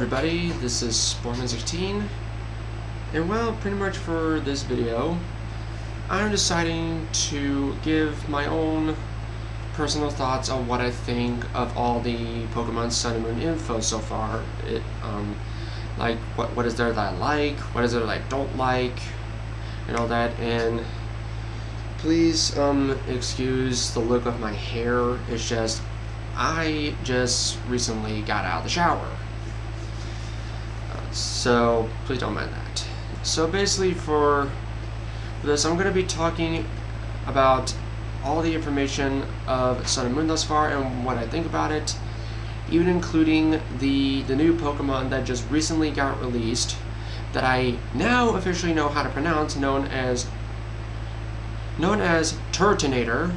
everybody, this is Sportman16, and well, pretty much for this video, I'm deciding to give my own personal thoughts on what I think of all the Pokemon Sun and Moon info so far. Like, what is there that I like, what is there that I don't like, and all that, and please, excuse the look of my hair. It's just, I just recently got out of the shower. So please don't mind that. So basically for this, I'm going to be talking about all the information of Sun and Moon thus far and what I think about it, even including the new Pokemon that just recently got released that I now officially know how to pronounce, known as Turtonator.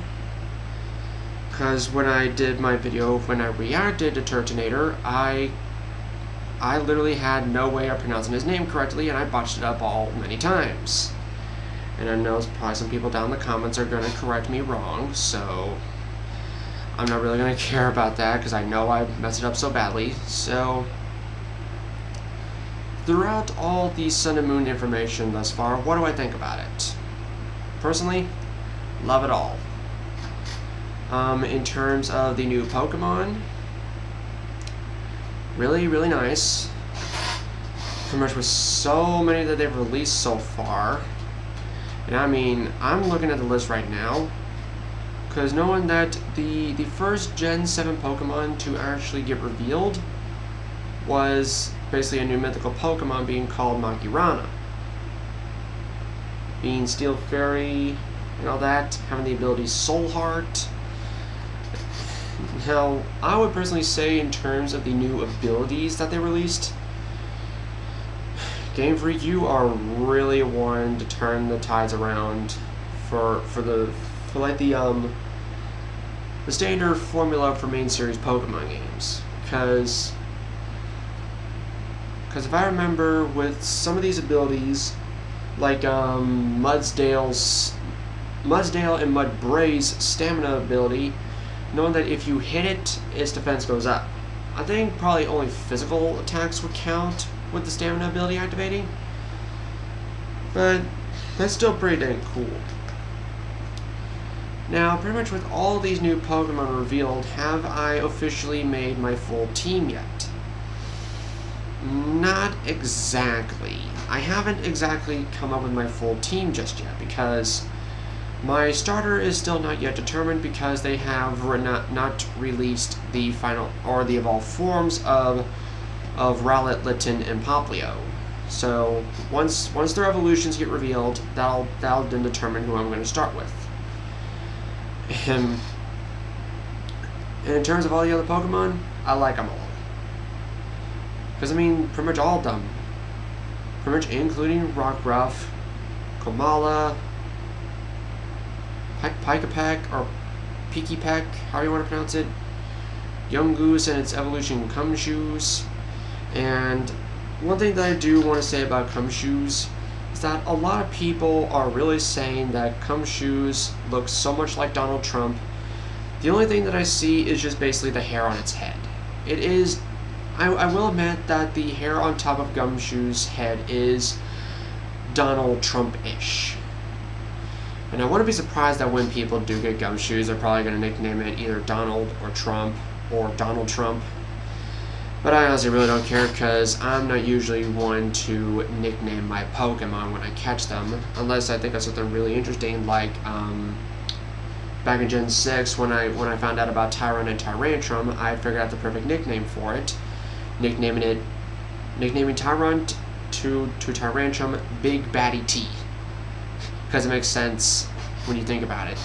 Because when I did my video, when I reacted to Turtonator, I literally had no way of pronouncing his name correctly, and I botched it up all many times. And I know probably some people down in the comments are going to correct me wrong, so I'm not really going to care about that because I know I messed it up so badly. So throughout all the Sun and Moon information thus far, what do I think about it? Personally, love it all. In terms of the new Pokemon, really nice. Pretty much with so many that they've released so far. And I mean, I'm looking at the list right now, because knowing that the first Gen 7 Pokemon to actually get revealed was basically a new mythical Pokemon being called Mankirana. Being Steel Fairy and all that, having the ability Soul Heart. Now, I would personally say in terms of the new abilities that they released, Game Freak, you are really one to turn the tides around for the standard formula for main series Pokemon games. Because if I remember with some of these abilities, like Mudsdale and Mudbray's stamina ability, knowing that if you hit it, its defense goes up. I think probably only physical attacks would count with the stamina ability activating, but that's still pretty dang cool. Now, pretty much with all these new Pokemon revealed, have I officially made my full team yet? Not exactly. I haven't exactly come up with my full team just yet, because my starter is still not yet determined, because they have not released the final or the evolved forms of Rowlet, Litten, and Popplio. So once their evolutions get revealed, that'll then determine who I'm going to start with. And in terms of all the other Pokemon, I like them all. Because I mean, pretty much all of them. Pretty much including Rockruff, Komala, Pikipek, or Pikipek, however you want to pronounce it, Yungoos and its evolution Cumshoes. And one thing that I do want to say about Cumshoes is that a lot of people are really saying that Cumshoes looks so much like Donald Trump. The only thing that I see is just basically the hair on its head. It is, I will admit that the hair on top of Cumshoes' head is Donald Trump-ish. And I wouldn't be surprised that when people do get Gumshoes, they're probably going to nickname it either Donald or Trump or Donald Trump. But I honestly really don't care, because I'm not usually one to nickname my Pokemon when I catch them, unless I think of something really interesting, like back in Gen 6 when I found out about Tyrunt and Tyrantrum, I figured out the perfect nickname for it, nicknaming Tyrunt to Tyrantrum Big Batty T. Because it makes sense when you think about it.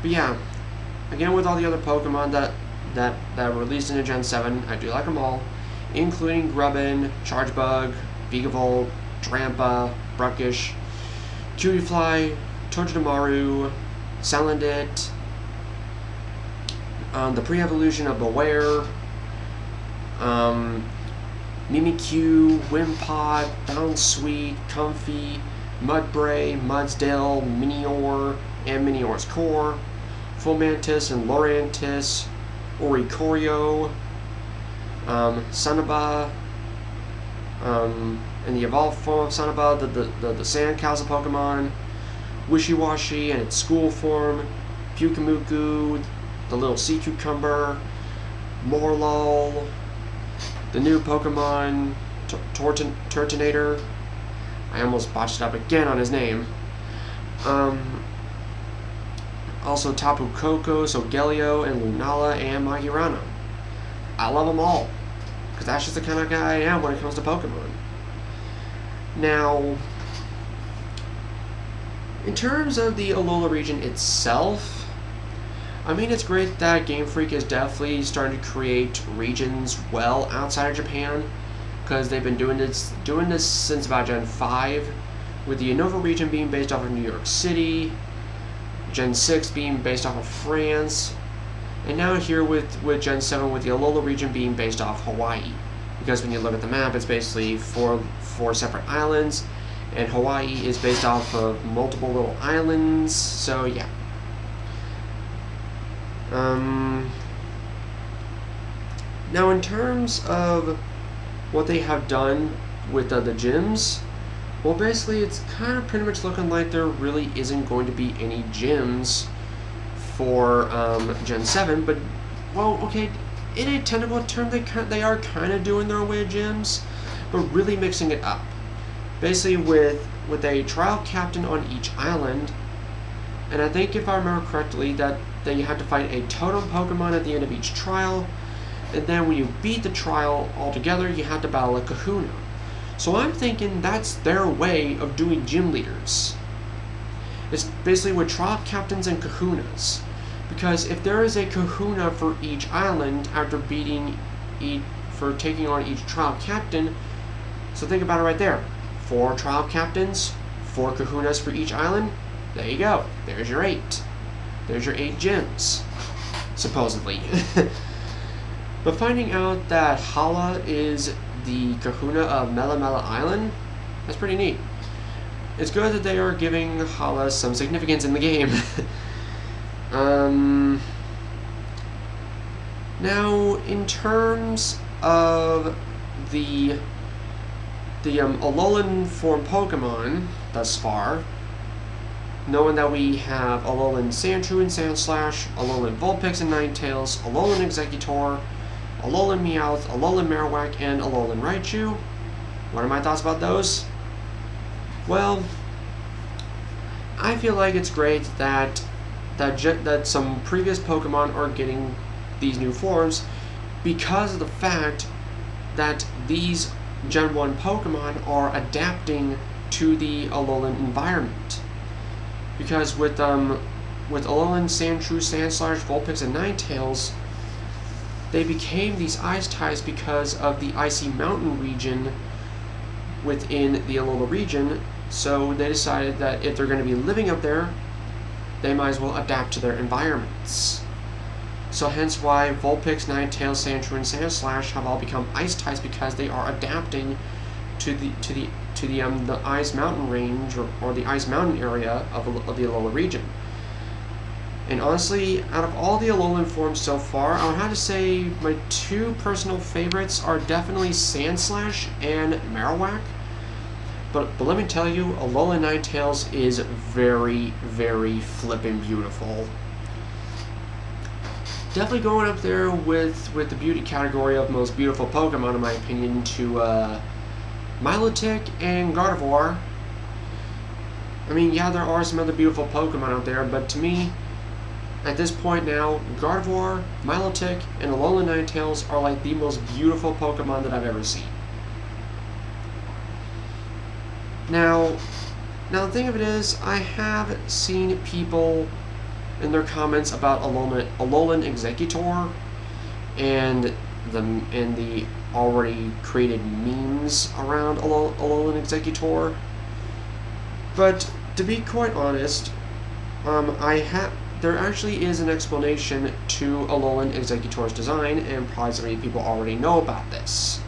But yeah, again, with all the other Pokemon that were released into Gen 7, I do like them all, including Grubbin, Chargebug, Vigavolt, Drampa, Bruckish, Cutiefly, Togedemaru, Salandit, the pre-evolution of Beware, Mimikyu, Wimpod, Bounsweet, Comfey, Mudbray, Mudsdale, Minior, and Minior's Core, Fomantis and Lurantis, Oricorio, Sunaba, in the evolved form of Sanaba, the Sandcastle Pokemon, Wishiwashi in its school form, Pyukumuku, the little sea cucumber, Morlul, the new Pokemon, Turtonator. I almost botched it up again on his name. Also Tapu Koko, Solgaleo, and Lunala, and Magirana. I love them all, because that's just the kind of guy I am when it comes to Pokemon. Now, in terms of the Alola region itself, I mean, it's great that Game Freak is definitely starting to create regions well outside of Japan, because they've been doing this since about Gen 5, with the Unova region being based off of New York City, Gen 6 being based off of France, and now here with Gen 7 with the Alola region being based off Hawaii. Because when you look at the map, it's basically four separate islands, and Hawaii is based off of multiple little islands, so yeah. Now in terms of what they have done with the gyms, well, basically it's kind of pretty much looking like there really isn't going to be any gyms for Gen 7, but, well, okay, in a technical term, they are kind of doing their own way of gyms, but really mixing it up. Basically with a trial captain on each island, and I think if I remember correctly that you have to fight a totem Pokemon at the end of each trial, and then when you beat the trial altogether, you have to battle a Kahuna. So I'm thinking that's their way of doing gym leaders. It's basically with trial captains and Kahunas. Because if there is a Kahuna for each island after taking on each trial captain, so think about it right there. 4 trial captains, 4 Kahunas for each island. There you go. There's your 8. There's your 8 gyms, supposedly. But finding out that Hala is the Kahuna of Melamela Island, that's pretty neat. It's good that they are giving Hala some significance in the game. Now, in terms of the Alolan form Pokemon thus far, knowing that we have Alolan Sandshrew and Sandslash, Alolan Vulpix and Ninetales, Alolan Exeggutor, Alolan Meowth, Alolan Marowak, and Alolan Raichu. What are my thoughts about those? Well, I feel like it's great that some previous Pokemon are getting these new forms, because of the fact that these Gen 1 Pokemon are adapting to the Alolan environment. Because with Alolan Sandshrew, Sandslash, Vulpix, and Ninetales, they became these ice types because of the icy mountain region within the Alola region, so they decided that if they're going to be living up there, they might as well adapt to their environments. So hence why Vulpix, Ninetales, Sandshrew, and Sandslash have all become ice types, because they are adapting to the ice mountain range or the ice mountain area of the Alola region. And honestly, out of all the Alolan forms so far, I would have to say my 2 personal favorites are definitely Sandslash and Marowak. But let me tell you, Alolan Ninetales is very, very flippin' beautiful. Definitely going up there with the beauty category of most beautiful Pokemon, in my opinion, to Milotic and Gardevoir. I mean, yeah, there are some other beautiful Pokemon out there, but to me, at this point now, Gardevoir, Milotic, and Alolan Ninetales are like the most beautiful Pokemon that I've ever seen. Now the thing of it is, I have seen people in their comments about Alolan Exeggutor and the already created memes around Alolan Exeggutor. But to be quite honest, there actually is an explanation to Alolan Exeggutor's design, and probably some people already know about this.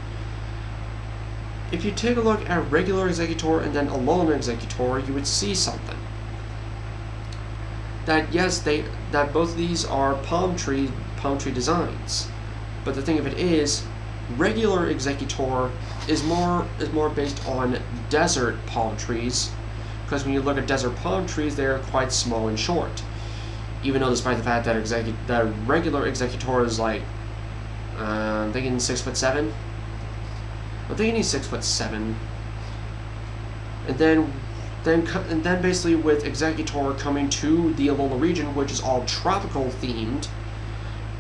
If you take a look at regular Exeggutor and then Alolan Exeggutor, you would see something. That yes, that both of these are palm tree designs. But the thing of it is, regular Exeggutor is more based on desert palm trees, because when you look at desert palm trees, they are quite small and short. Even though, despite the fact that regular Exeggutor is like, I'm thinking 6'7". I'm thinking he's 6'7". And then basically with Exeggutor coming to the Alola region, which is all tropical themed,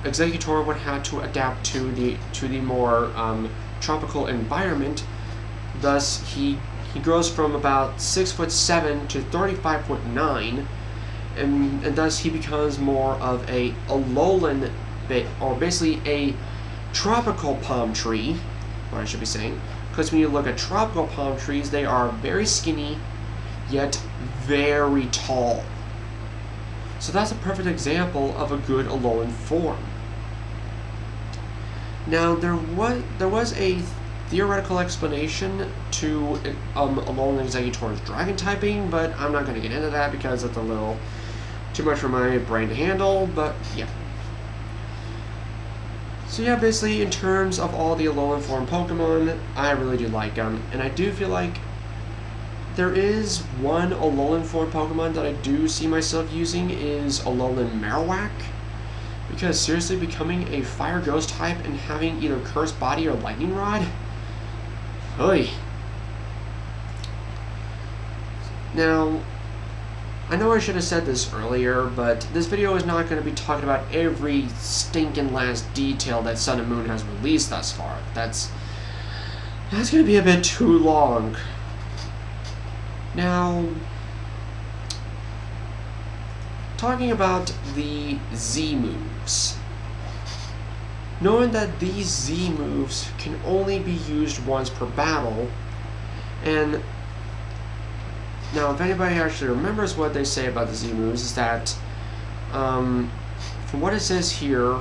Exeggutor would have to adapt to the more tropical environment. Thus, he grows from about 6'7" to 35'9", and thus he becomes more of a Alolan, or basically a tropical palm tree, what I should be saying. Because when you look at tropical palm trees, they are very skinny, yet very tall. So that's a perfect example of a good Alolan form. Now, there was a theoretical explanation to Alolan Exeggutor's dragon typing, but I'm not going to get into that because it's a little too much for my brain to handle, but yeah. So yeah, basically in terms of all the Alolan form Pokemon, I really do like them, and I do feel like there is one Alolan form Pokemon that I do see myself using is Alolan Marowak, because seriously, becoming a Fire Ghost type and having either Cursed Body or Lightning Rod, oy. Now, I know I should have said this earlier, but this video is not going to be talking about every stinking last detail that Sun and Moon has released thus far. That's going to be a bit too long. Now, talking about the Z moves. Knowing that these Z moves can only be used once per battle, and now if anybody actually remembers what they say about the Z moves, is that, from what it says here,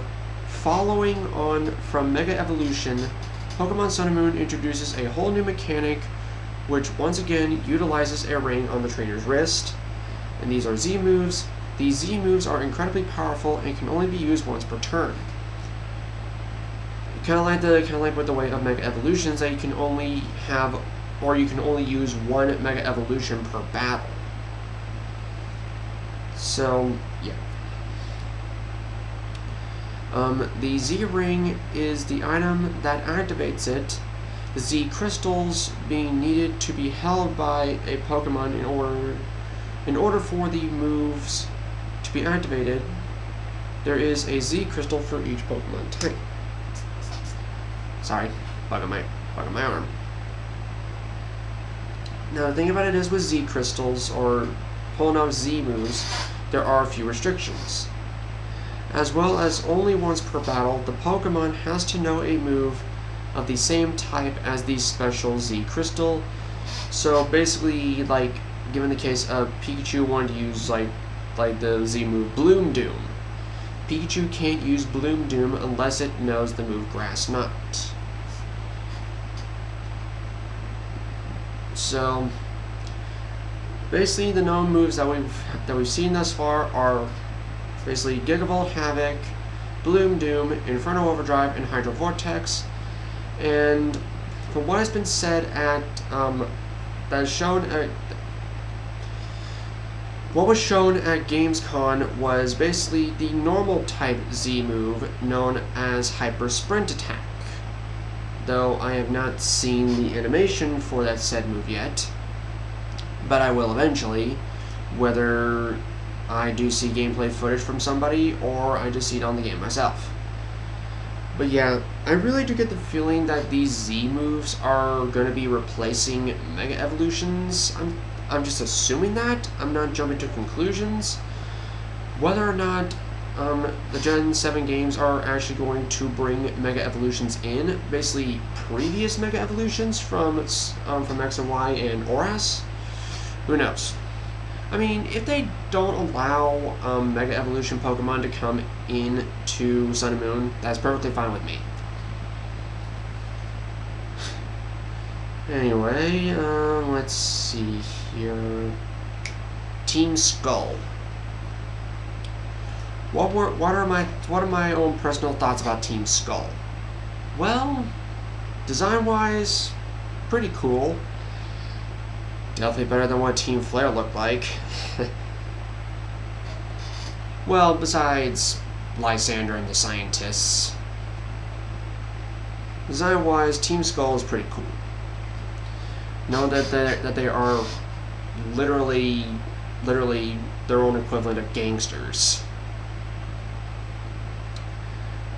following on from Mega Evolution, Pokemon Sun and Moon introduces a whole new mechanic which once again utilizes a ring on the trainer's wrist, and these are Z moves. These Z moves are incredibly powerful and can only be used once per turn. Kind of like with the way of Mega Evolutions, that you can only have, or you can only use one Mega Evolution per battle. So yeah. The Z Ring is the item that activates it. The Z Crystals being needed to be held by a Pokemon in order for the moves to be activated. There is a Z Crystal for each Pokemon type. Sorry, bug on my arm. Now the thing about it is with Z Crystals, or pulling off Z moves, there are a few restrictions. As well as only once per battle, the Pokemon has to know a move of the same type as the special Z Crystal. So basically, like, given the case of Pikachu wanting to use like the Z move Bloom Doom, Pikachu can't use Bloom Doom unless it knows the move Grass Knot. So basically, the known moves that we've seen thus far are basically Gigavolt, Havoc, Bloom Doom, Inferno Overdrive, and Hydro Vortex. And from what has been said at what was shown at Gamescom was basically the normal type Z move known as Hyper Sprint Attack. Though I have not seen the animation for that said move yet, but I will eventually, whether I do see gameplay footage from somebody or I just see it on the game myself. But yeah, I really do get the feeling that these Z moves are going to be replacing Mega Evolutions. I'm just assuming that. I'm not jumping to conclusions. Whether or not the Gen 7 games are actually going to bring Mega Evolutions in, basically previous Mega Evolutions from X and Y and ORAS, who knows? I mean, if they don't allow Mega Evolution Pokemon to come in to Sun and Moon, that's perfectly fine with me. Anyway, let's see here. Team Skull. What are my own personal thoughts about Team Skull? Well, Design-wise, pretty cool. Definitely better than what Team Flare looked like. Well, besides Lysander and the scientists. Design-wise, Team Skull is pretty cool. Know that they are literally their own equivalent of gangsters.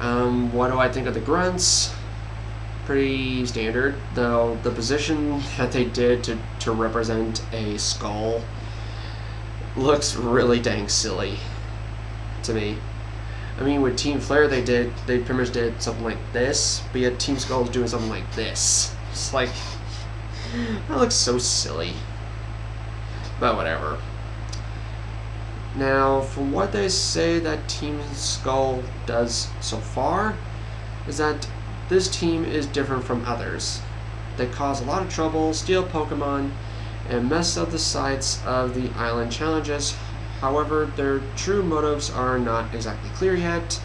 What do I think of the grunts? Pretty standard, though the position that they did to represent a skull looks really dang silly to me. I mean, with Team Flare they pretty much did something like this, but yet Team Skull is doing something like this. It's like, that looks so silly. But whatever. Now, from what they say that Team Skull does so far, is that this team is different from others. They cause a lot of trouble, steal Pokemon, and mess up the sites of the island challenges. However, their true motives are not exactly clear yet.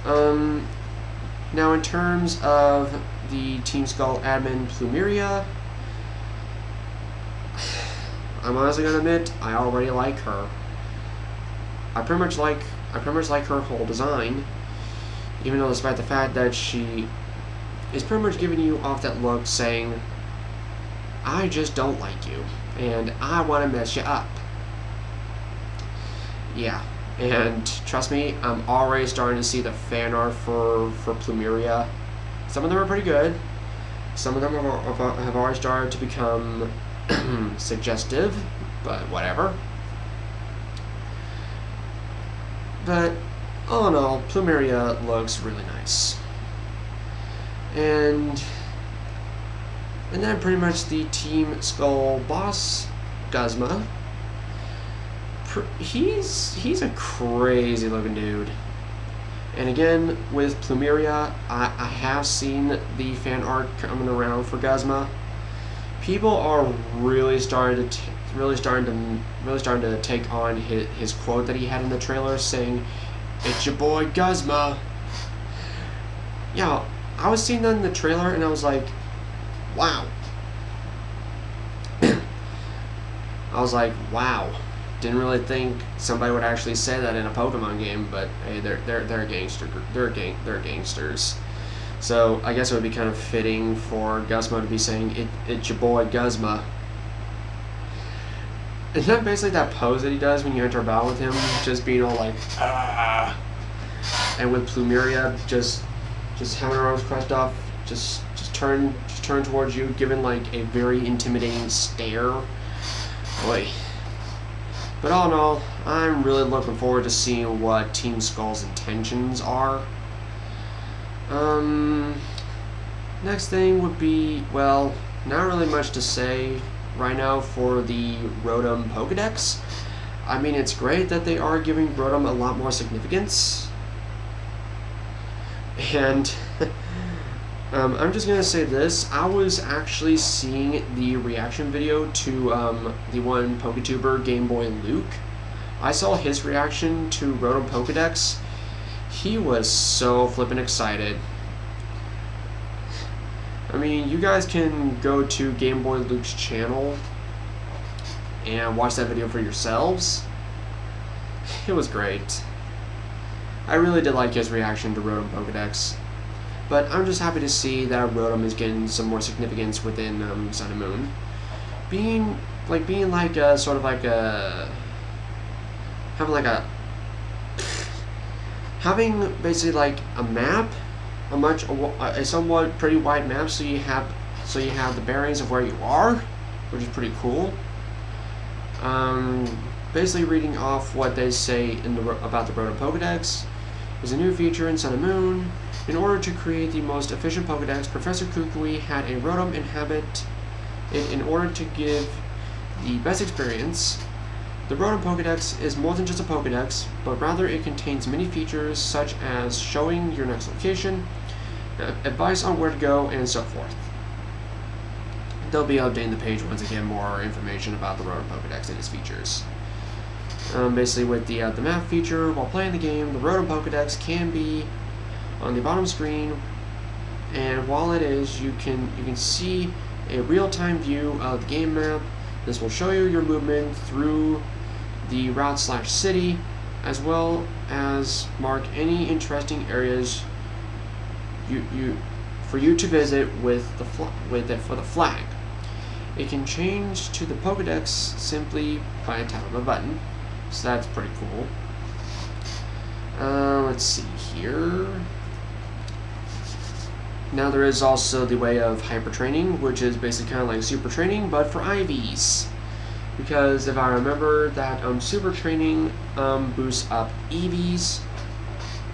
Now, in terms of the Team Skull admin Plumeria, I'm honestly gonna admit I already like her. I pretty much like her whole design, even though despite the fact that she is pretty much giving you off that look saying, I just don't like you, and I want to mess you up. Yeah, and trust me, I'm already starting to see the fan art for Plumeria. Some of them are pretty good. Some of them have already started to become suggestive, but whatever. But all in all, Plumeria looks really nice. And then pretty much the Team Skull boss, Guzma. He's a crazy looking dude. And again, with Plumeria, I have seen the fan art coming around for Guzma. People are really starting to take on his quote that he had in the trailer, saying, "It's your boy Guzma." Yeah, I was seeing that in the trailer, and I was like, "Wow." I was like, "Wow." Didn't really think somebody would actually say that in a Pokemon game, but hey, they're gangsters. So I guess it would be kind of fitting for Guzma to be saying, "It's your boy Guzma." Isn't that basically that pose that he does when you enter a battle with him, just being all like, ah? And with Plumeria, just having her arms crossed off, just turn towards you, giving like a very intimidating stare. Boy. But all in all, I'm really looking forward to seeing what Team Skull's intentions are. Next thing would be, well, not really much to say right now for the Rotom Pokedex. I mean, it's great that they are giving Rotom a lot more significance. And I'm just going to say this. I was actually seeing the reaction video to the one PokeTuber, Game Boy Luke. I saw his reaction to Rotom Pokedex. He was so flippin' excited. I mean, you guys can go to Game Boy Luke's channel and watch that video for yourselves. It was great. I really did like his reaction to Rotom Pokedex. But I'm just happy to see that Rotom is getting some more significance within Sun and Moon. Being like a sort of like a having basically like a map, a somewhat pretty wide map, so you have the bearings of where you are, which is pretty cool. Basically reading off what they say about the Rotom Pokedex. There's a new feature in Sun and Moon. In order to create the most efficient Pokedex, Professor Kukui had a Rotom inhabit it in order to give the best experience. The Rotom Pokedex is more than just a Pokedex, but rather it contains many features such as showing your next location, advice on where to go, and so forth. They'll be updating the page once again, more information about the Rotom Pokedex and its features. Basically with the map feature, while playing the game, the Rotom Pokedex can be on the bottom screen, and while it is, you can see a real-time view of the game map. This will show you your movement through the route/city, as well as mark any interesting areas for you to visit for the flag. It can change to the Pokedex simply by a tap of a button, so that's pretty cool. Let's see here. Now there is also the way of hyper training, which is basically kind of like super training, but for IVs. Because if I remember that super training boosts up EVs,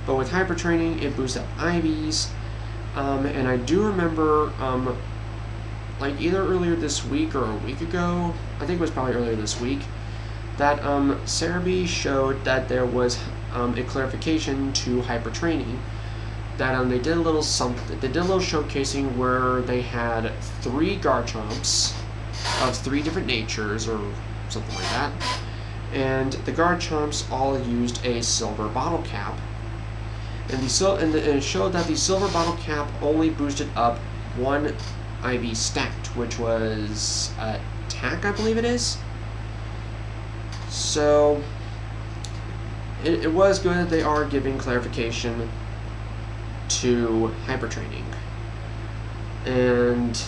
but with hyper training it boosts up IVs. And I do remember, like either earlier this week or a week ago, I think it was probably earlier this week, that Cerebi showed that there was a clarification to hyper training. That they did a little showcasing where they had 3 Garchomps of 3 different natures or something like that, and the Garchomps all used a silver bottle cap, and it showed that the silver bottle cap only boosted up 1 IV stat, which was attack, I believe it is. So it was good that they are giving clarification to hyper training, and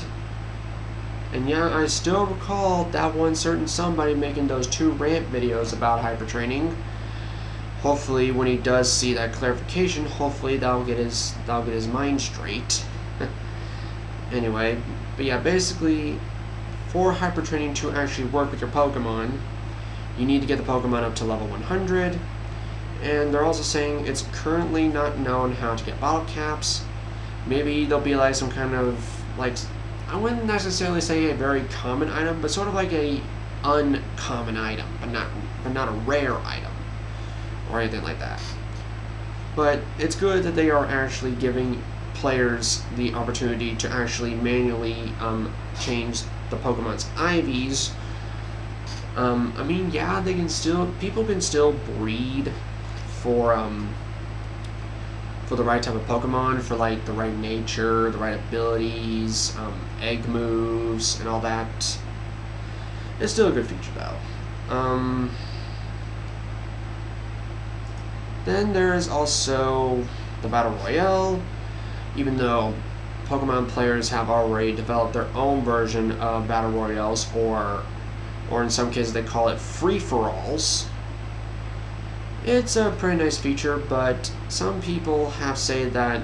yeah, I still recall that one certain somebody making those 2 rant videos about hyper training. Hopefully, when he does see that clarification, hopefully that'll get his mind straight. Anyway, but yeah, basically, for hyper training to actually work with your Pokemon, you need to get the Pokemon up to level 100. And they're also saying it's currently not known how to get bottle caps. Maybe there'll be like some kind of, like, I wouldn't necessarily say a very common item, but sort of like a uncommon item, but not a rare item or anything like that. But it's good that they are actually giving players the opportunity to actually manually change the Pokemon's IVs. I mean, yeah, people can still breed for the right type of Pokemon, for like the right nature, the right abilities, egg moves, and all that. It's still a good feature though. Then there is also the Battle Royale. Even though Pokemon players have already developed their own version of Battle Royales, or in some cases they call it free-for-alls. It's a pretty nice feature, but some people have said that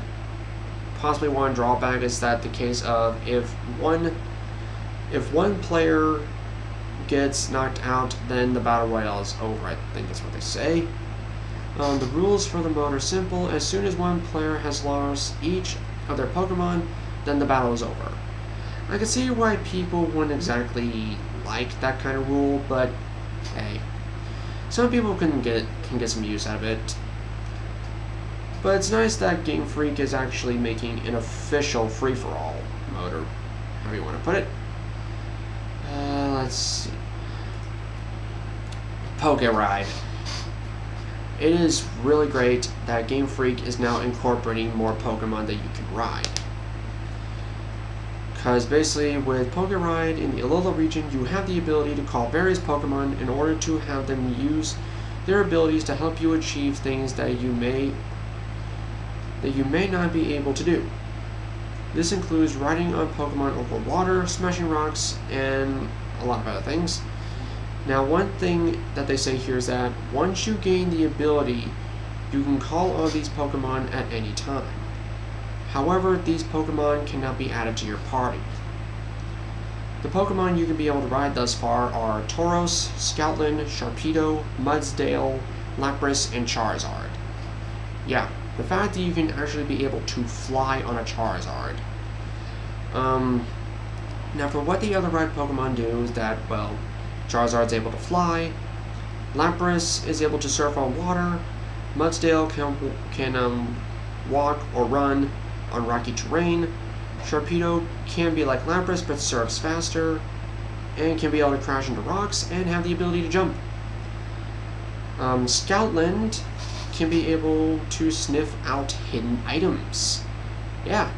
possibly one drawback is that the case of if one player gets knocked out, then the Battle Royale is over. I think that's what they say. The rules for the mode are simple. As soon as one player has lost each of their Pokemon, then the battle is over. I can see why people wouldn't exactly like that kind of rule, but hey, some people can get some use out of it. But it's nice that Game Freak is actually making an official free-for-all mode, or however you want to put it. Let's see. Pokeride. It is really great that Game Freak is now incorporating more Pokemon that you can ride. Because basically, with Pokeride in the Alola region, you have the ability to call various Pokemon in order to have them use their abilities to help you achieve things that you may not be able to do. This includes riding on Pokemon over water, smashing rocks, and a lot of other things. Now, one thing that they say here is that once you gain the ability, you can call on these Pokemon at any time. However, these Pokemon cannot be added to your party. The Pokemon you can be able to ride thus far are Tauros, Stoutland, Sharpedo, Mudsdale, Lapras, and Charizard. Yeah, the fact that you can actually be able to fly on a Charizard. Now, for what the other ride Pokemon do is that, well, Charizard's able to fly, Lapras is able to surf on water, Mudsdale can walk or run on rocky terrain, Sharpedo can be like Lapras but surfs faster, and can be able to crash into rocks and have the ability to jump. Stoutland can be able to sniff out hidden items. Yeah,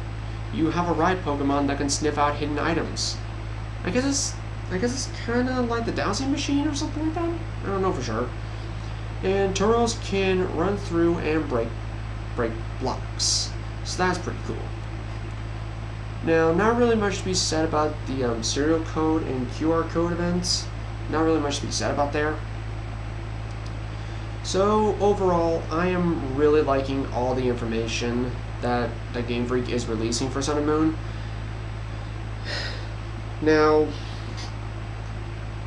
you have a ride Pokemon that can sniff out hidden items. I guess it's kind of like the dowsing machine or something like that. I don't know for sure. And Tauros can run through and break blocks, so that's pretty cool. Now, not really much to be said about the serial code and QR code events. Not really much to be said about there. So overall, I am really liking all the information that Game Freak is releasing for Sun and Moon. Now,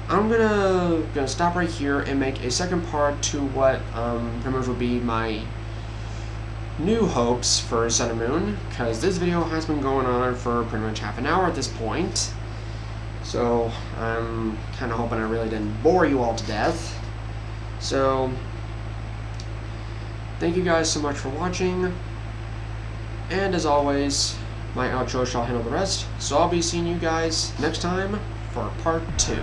I'm gonna stop right here and make a second part to what pretty much will be my new hopes for Sun and Moon, because this video has been going on for pretty much half an hour at this point. So I'm kind of hoping I really didn't bore you all to death. So thank you guys so much for watching, and as always, my outro shall handle the rest, so I'll be seeing you guys next time for part 2.